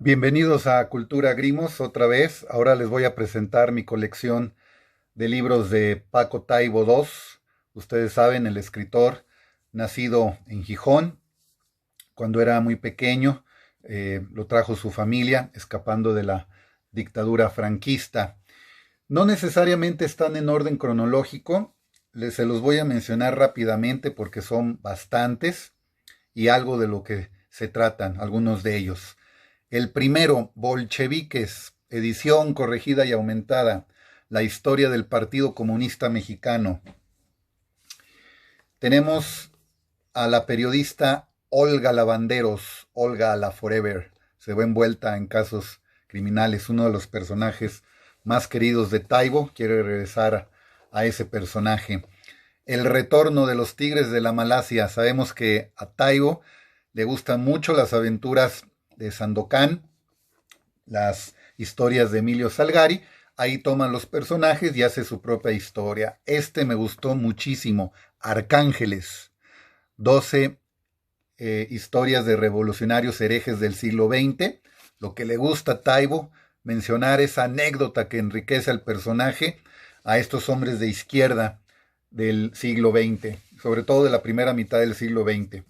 Bienvenidos a Cultura Grimos otra vez. Ahora les voy a presentar mi colección de libros de Paco Taibo II. Ustedes saben, el escritor nacido en Gijón, cuando era muy pequeño, lo trajo su familia, escapando de la dictadura franquista. No necesariamente están en orden cronológico, se los voy a mencionar rápidamente porque son bastantes y algo de lo que se tratan, algunos de ellos. El primero, Bolcheviques, edición corregida y aumentada, la historia del Partido Comunista Mexicano. Tenemos a la periodista Olga Lavanderos, Olga la Forever, se ve envuelta en casos criminales, uno de los personajes más queridos de Taibo, quiere regresar a ese personaje. El retorno de los tigres de la Malasia, sabemos que a Taibo le gustan mucho las aventuras de Sandokan, las historias de Emilio Salgari, ahí toman los personajes y hace su propia historia. Este me gustó muchísimo, Arcángeles, 12 historias de revolucionarios herejes del siglo XX. Lo que le gusta a Taibo, mencionar esa anécdota que enriquece al personaje, a estos hombres de izquierda del siglo XX, sobre todo de la primera mitad del siglo XX.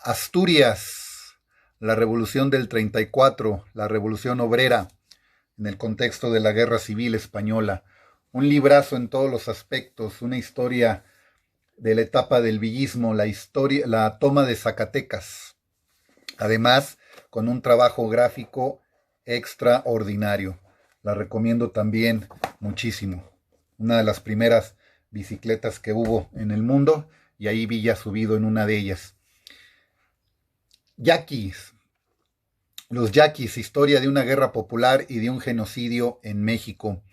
Asturias, la revolución del 34, la revolución obrera, en el contexto de la guerra civil española. Un librazo en todos los aspectos, una historia de la etapa del villismo, la toma de Zacatecas. Además, con un trabajo gráfico extraordinario. La recomiendo también muchísimo. Una de las primeras bicicletas que hubo en el mundo y ahí vi ya subido en una de ellas. Yaquis, los Yaquis, historia de una guerra popular y de un genocidio en México.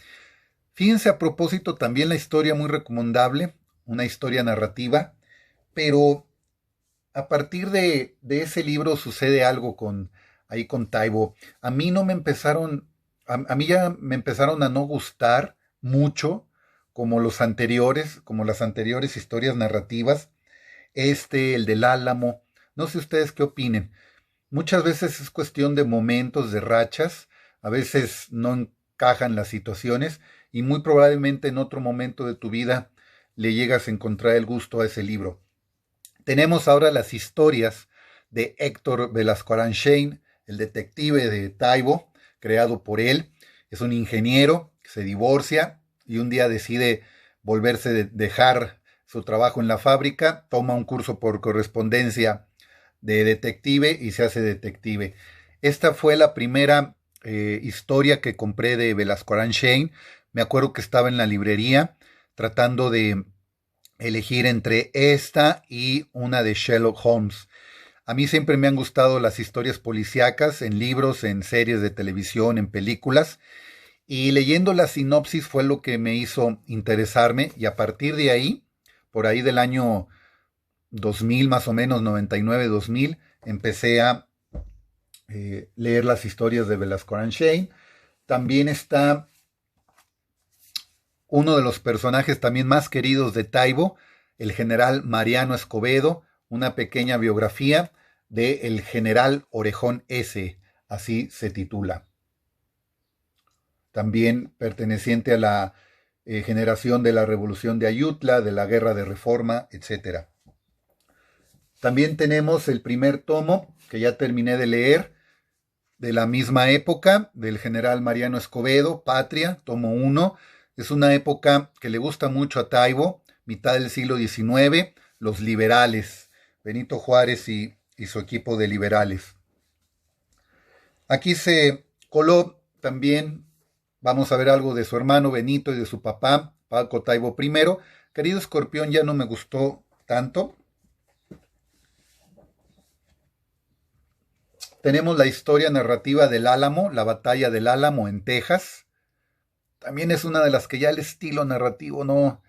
Fíjense a propósito también la historia muy recomendable, una historia narrativa, pero a partir de ese libro sucede algo ahí con Taibo. A mí no me empezaron, a mí ya me empezaron a no gustar mucho como los anteriores, como las anteriores historias narrativas, el del Álamo. No sé ustedes qué opinen. Muchas veces es cuestión de momentos, de rachas, a veces no encajan las situaciones y muy probablemente en otro momento de tu vida le llegas a encontrar el gusto a ese libro. Tenemos ahora las historias de Héctor Velasco Aranchein, el detective de Taibo, creado por él. Es un ingeniero que se divorcia y un día decide dejar su trabajo en la fábrica, toma un curso por correspondencia de detective y se hace detective. Esta fue la primera historia que compré de Velasco Aranchein. Me acuerdo que estaba en la librería tratando de elegir entre esta y una de Sherlock Holmes. A mí siempre me han gustado las historias policíacas en libros, en series de televisión, en películas, y leyendo la sinopsis fue lo que me hizo interesarme y a partir de ahí, por ahí del año 2000 más o menos, 99-2000, empecé a leer las historias de Velasco Aranchein. También está uno de los personajes también más queridos de Taibo, el general Mariano Escobedo, una pequeña biografía de el general Orejón S, así se titula. También perteneciente a la generación de la Revolución de Ayutla, de la Guerra de Reforma, etc. También tenemos el primer tomo, que ya terminé de leer, de la misma época, del general Mariano Escobedo, Patria, tomo 1. Es una época que le gusta mucho a Taibo, mitad del siglo XIX, los liberales, Benito Juárez y su equipo de liberales. Aquí se coló también, vamos a ver algo de su hermano Benito y de su papá, Paco Taibo I. Querido Escorpión ya no me gustó tanto. Tenemos la historia narrativa del Álamo, la batalla del Álamo en Texas. También es una de las que ya el estilo narrativo no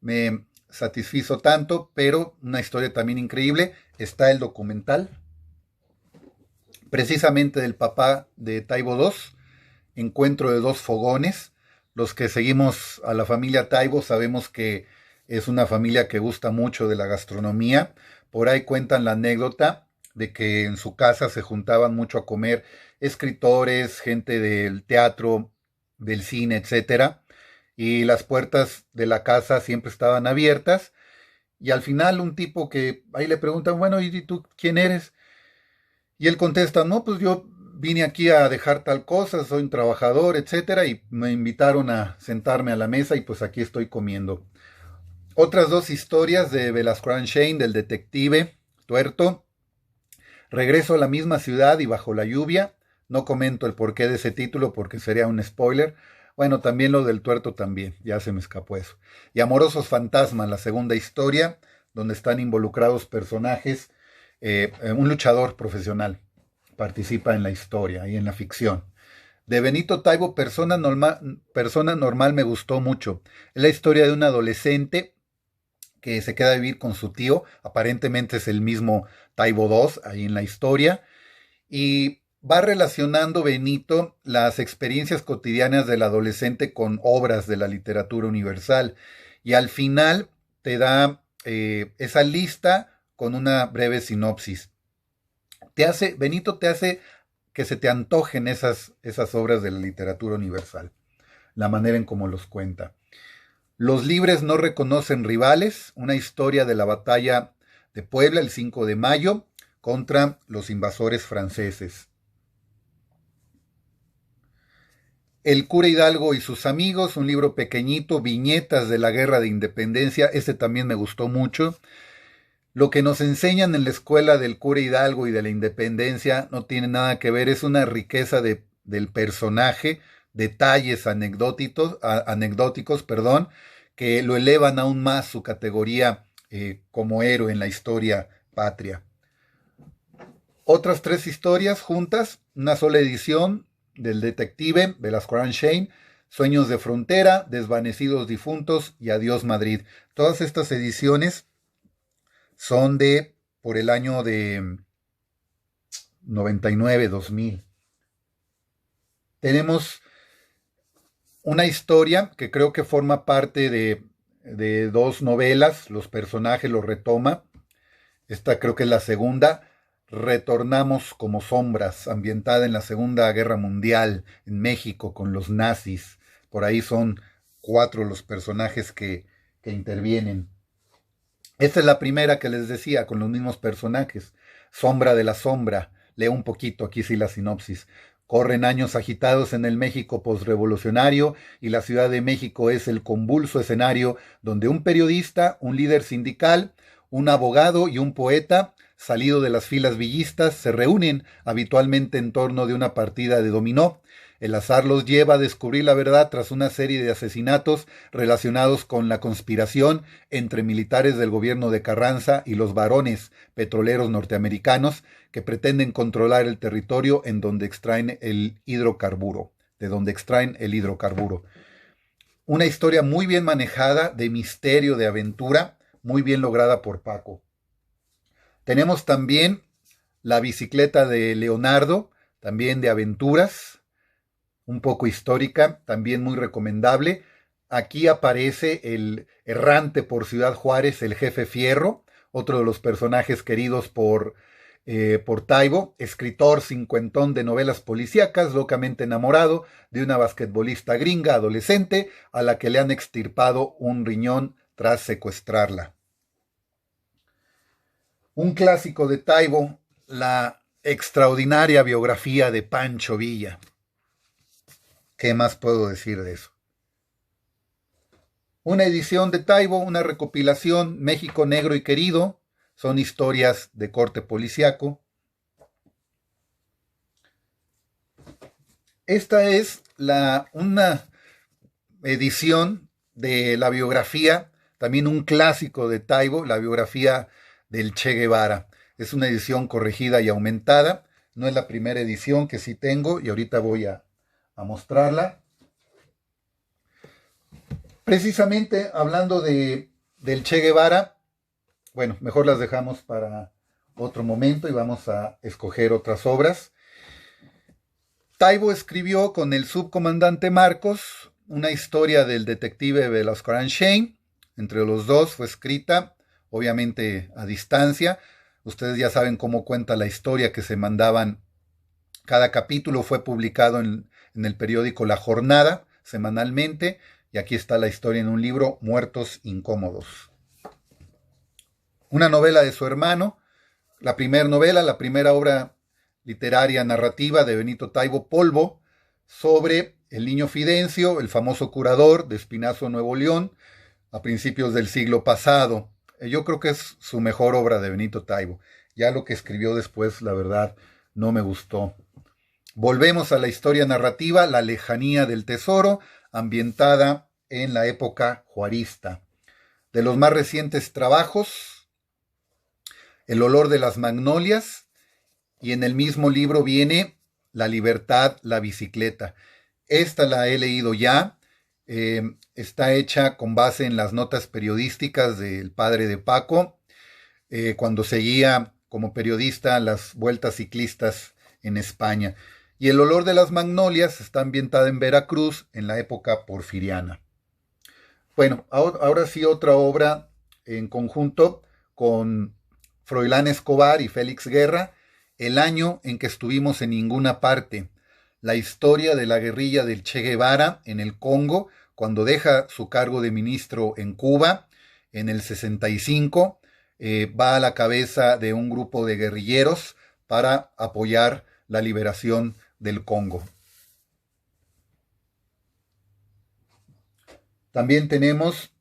me satisfizo tanto, pero una historia también increíble. Está el documental, precisamente del papá de Taibo II, Encuentro de dos fogones. Los que seguimos a la familia Taibo sabemos que es una familia que gusta mucho de la gastronomía. Por ahí cuentan la anécdota de que en su casa se juntaban mucho a comer escritores, gente del teatro, del cine, etcétera, y las puertas de la casa siempre estaban abiertas, y al final un tipo que ahí le preguntan, bueno, ¿y tú quién eres? Y él contesta, no, pues yo vine aquí a dejar tal cosa, soy un trabajador, etcétera, y me invitaron a sentarme a la mesa y pues aquí estoy comiendo. Otras dos historias de Velasco Shane, del detective tuerto. Regreso a la misma ciudad y bajo la lluvia. No comento el porqué de ese título porque sería un spoiler. Bueno, también lo del tuerto también, ya se me escapó eso. Y Amorosos Fantasmas, la segunda historia, donde están involucrados personajes, un luchador profesional participa en la historia y en la ficción. De Benito Taibo, Persona Normal, me gustó mucho. Es la historia de un adolescente que se queda a vivir con su tío, aparentemente es el mismo Taibo II ahí en la historia, y va relacionando Benito las experiencias cotidianas del adolescente con obras de la literatura universal, y al final te da esa lista con una breve sinopsis. Benito te hace que se te antojen esas obras de la literatura universal, la manera en cómo los cuenta. Los libres no reconocen rivales, una historia de la batalla de Puebla el 5 de mayo contra los invasores franceses. El cura Hidalgo y sus amigos, un libro pequeñito, viñetas de la guerra de independencia, este también me gustó mucho. Lo que nos enseñan en la escuela del cura Hidalgo y de la independencia no tiene nada que ver, es una riqueza del personaje, detalles anecdóticos, que lo elevan aún más su categoría como héroe en la historia patria. Otras tres historias juntas, una sola edición del detective Velasco Shane, Sueños de Frontera, Desvanecidos Difuntos y Adiós Madrid. Todas estas ediciones son por el año de 99, 2000. Tenemos una historia que creo que forma parte de dos novelas, los personajes los retoma. Esta creo que es la segunda. Retornamos como sombras, ambientada en la Segunda Guerra Mundial, en México, con los nazis. Por ahí son 4 los personajes que intervienen. Esta es la primera que les decía, con los mismos personajes. Sombra de la sombra. Leo un poquito aquí sí la sinopsis. Corren años agitados en el México posrevolucionario y la Ciudad de México es el convulso escenario donde un periodista, un líder sindical, un abogado y un poeta, salido de las filas villistas, se reúnen habitualmente en torno de una partida de dominó. El azar los lleva a descubrir la verdad tras una serie de asesinatos relacionados con la conspiración entre militares del gobierno de Carranza y los varones petroleros norteamericanos que pretenden controlar el territorio en donde extraen el hidrocarburo, de donde extraen el hidrocarburo. Una historia muy bien manejada, de misterio, de aventura, muy bien lograda por Paco. Tenemos también La bicicleta de Leonardo, también de aventuras, un poco histórica, también muy recomendable. Aquí aparece el errante por Ciudad Juárez, el jefe Fierro, otro de los personajes queridos por Taibo, escritor cincuentón de novelas policíacas, locamente enamorado de una basquetbolista gringa adolescente a la que le han extirpado un riñón tras secuestrarla. Un clásico de Taibo, la extraordinaria biografía de Pancho Villa. ¿Qué más puedo decir de eso? Una edición de Taibo, una recopilación, México Negro y Querido, son historias de corte policíaco. Esta es una edición de la biografía, también un clásico de Taibo, la biografía del Che Guevara. Es una edición corregida y aumentada, no es la primera edición que sí tengo y ahorita voy a mostrarla. Precisamente hablando del Che Guevara, bueno, mejor las dejamos para otro momento y vamos a escoger otras obras. Taibo escribió con el subcomandante Marcos una historia del detective Velasco Shane. Entre los dos fue escrita, obviamente a distancia, Ustedes ya saben cómo cuenta la historia, que se mandaban. Cada capítulo fue publicado en el periódico La Jornada, semanalmente, y aquí está la historia en un libro, Muertos Incómodos. Una novela de su hermano, la primera novela, la primera obra literaria narrativa de Benito Taibo, Polvo, sobre el niño Fidencio, el famoso curador de Espinazo, Nuevo León, a principios del siglo pasado. Yo creo que es su mejor obra de Benito Taibo. Ya lo que escribió después, la verdad, no me gustó. Volvemos a la historia narrativa, La lejanía del tesoro, ambientada en la época juarista. De los más recientes trabajos, El olor de las magnolias, y en el mismo libro viene La libertad, la bicicleta. Esta la he leído ya, está hecha con base en las notas periodísticas del padre de Paco, cuando seguía como periodista las vueltas ciclistas en España. Y El olor de las magnolias está ambientada en Veracruz en la época porfiriana. Bueno, ahora sí otra obra en conjunto con Froilán Escobar y Félix Guerra, El año en que estuvimos en ninguna parte, la historia de la guerrilla del Che Guevara en el Congo, cuando deja su cargo de ministro en Cuba en el 65, va a la cabeza de un grupo de guerrilleros para apoyar la liberación del Congo. También tenemos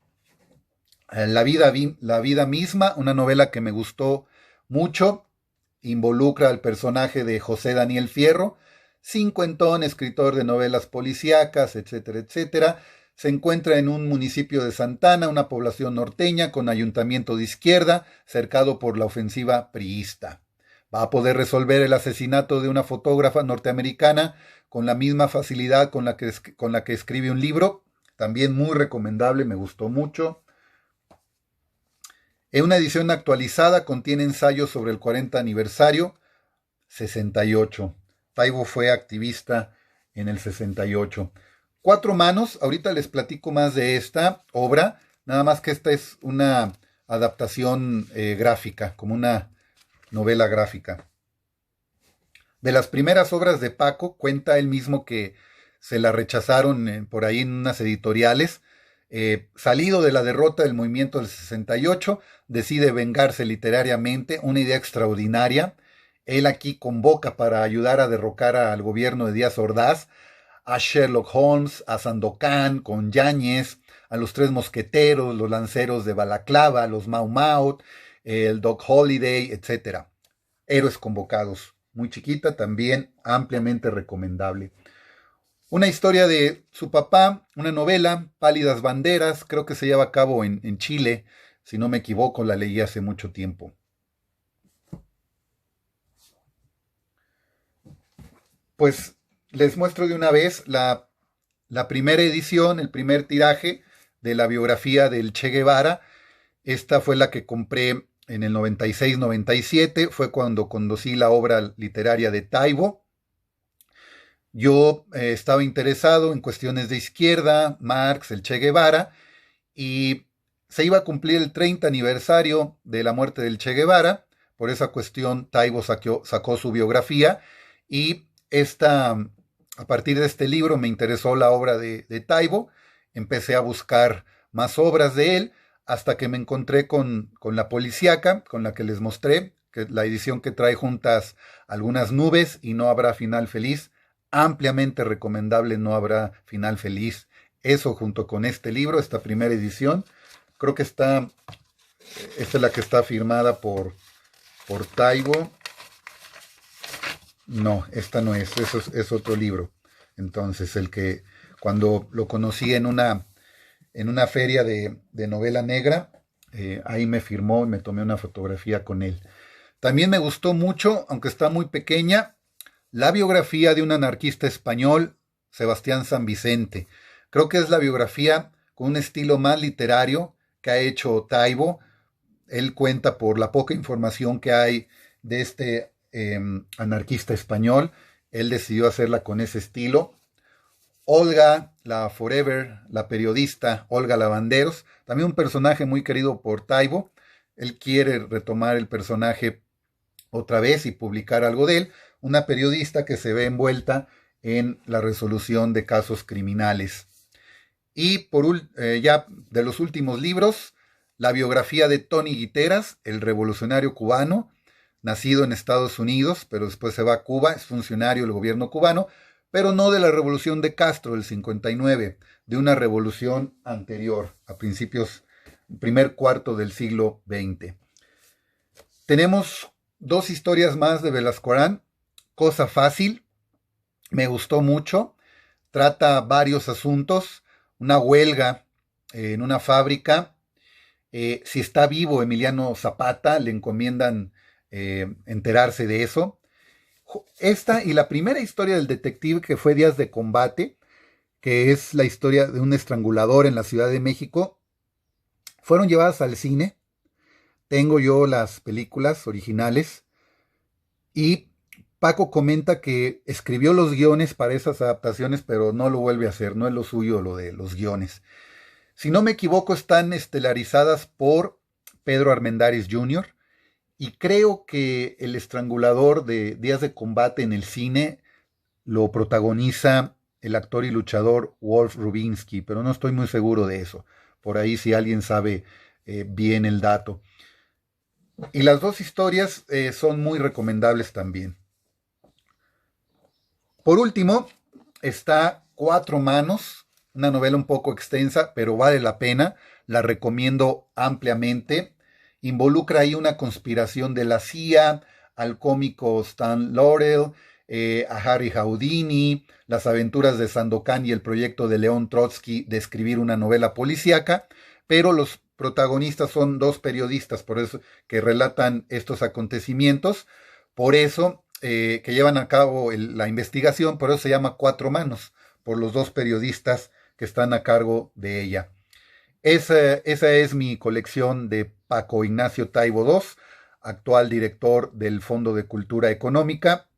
la vida misma, una novela que me gustó mucho, involucra al personaje de José Daniel Fierro, cincuentón, escritor de novelas policíacas, etcétera, etcétera. Se encuentra en un municipio de Santana, una población norteña con ayuntamiento de izquierda, cercado por la ofensiva priista. Va a poder resolver el asesinato de una fotógrafa norteamericana con la misma facilidad con la que escribe un libro, también muy recomendable, me gustó mucho. En una edición actualizada contiene ensayos sobre el 40 aniversario 68. Taibo fue activista en el 68. Cuatro manos, ahorita les platico más de esta obra, nada más que esta es una adaptación gráfica, como una novela gráfica. De las primeras obras de Paco, cuenta él mismo que se la rechazaron por ahí en unas editoriales. Salido de la derrota del movimiento del 68, decide vengarse literariamente, una idea extraordinaria. Él aquí convoca para ayudar a derrocar al gobierno de Díaz Ordaz a Sherlock Holmes, a Sandokan, con Yáñez, a los Tres Mosqueteros, los Lanceros de Balaclava, los Mau Mau, el Doc Holliday, etc. Héroes convocados. Muy chiquita, también ampliamente recomendable. Una historia de su papá, una novela, Pálidas Banderas, creo que se lleva a cabo en Chile, si no me equivoco, la leí hace mucho tiempo. Pues les muestro de una vez la primera edición, el primer tiraje de la biografía del Che Guevara. Esta fue la que compré en el 96-97, fue cuando conocí la obra literaria de Taibo. Yo estaba interesado en cuestiones de izquierda, Marx, el Che Guevara, y se iba a cumplir el 30 aniversario de la muerte del Che Guevara. Por esa cuestión, Taibo sacó su biografía, y a partir de este libro me interesó la obra de Taibo. Empecé a buscar más obras de él, hasta que me encontré con La Policíaca, con la que les mostré, que la edición que trae juntas Algunas nubes y No habrá final feliz. Ampliamente recomendable No habrá final feliz. Eso junto con este libro, esta primera edición. Creo que esta es la que está firmada por Taibo. No, esta no es, eso es otro libro. Entonces, el que cuando lo conocí en una feria de novela negra, ahí me firmó y me tomé una fotografía con él. También me gustó mucho, aunque está muy pequeña, la biografía de un anarquista español, Sebastián San Vicente. Creo que es la biografía con un estilo más literario que ha hecho Taibo. Él cuenta, por la poca información que hay de este anarquista español, él decidió hacerla con ese estilo. Olga, la Forever, la periodista Olga Lavanderos, también un personaje muy querido por Taibo. Él quiere retomar el personaje otra vez y publicar algo de él, una periodista que se ve envuelta en la resolución de casos criminales. Y ya de los últimos libros, la biografía de Tony Guiteras, el revolucionario cubano, nacido en Estados Unidos, pero después se va a Cuba, es funcionario del gobierno cubano, pero no de la revolución de Castro del 59, de una revolución anterior, a principios, primer cuarto del siglo XX. Tenemos dos historias más de Velasco Arán. Cosa fácil, me gustó mucho, trata varios asuntos, una huelga en una fábrica, si está vivo Emiliano Zapata, le encomiendan enterarse de eso. Esta y la primera historia del detective, que fue Días de Combate, que es la historia de un estrangulador en la Ciudad de México, fueron llevadas al cine. Tengo yo las películas originales y Paco comenta que escribió los guiones para esas adaptaciones, pero no lo vuelve a hacer, no es lo suyo lo de los guiones. Si no me equivoco, están estelarizadas por Pedro Armendáriz Jr., y creo que El Estrangulador de Días de Combate en el cine lo protagoniza el actor y luchador Wolf Rubinsky, pero no estoy muy seguro de eso. Por ahí si alguien sabe bien el dato. Y las dos historias son muy recomendables también. Por último, está Cuatro Manos, una novela un poco extensa, pero vale la pena, la recomiendo ampliamente. Involucra ahí una conspiración de la CIA, al cómico Stan Laurel, a Harry Houdini, las aventuras de Sandokan y el proyecto de León Trotsky de escribir una novela policíaca, pero los protagonistas son dos periodistas, por eso que relatan estos acontecimientos, por eso que llevan a cabo la investigación, por eso se llama Cuatro Manos, por los dos periodistas que están a cargo de ella. Esa es mi colección de Paco Ignacio Taibo II, actual director del Fondo de Cultura Económica.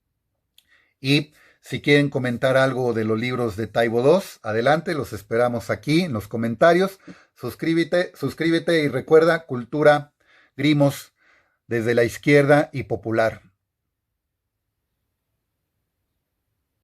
Y si quieren comentar algo de los libros de Taibo II, adelante, los esperamos aquí en los comentarios. Suscríbete y recuerda, cultura, grimos desde la izquierda y popular.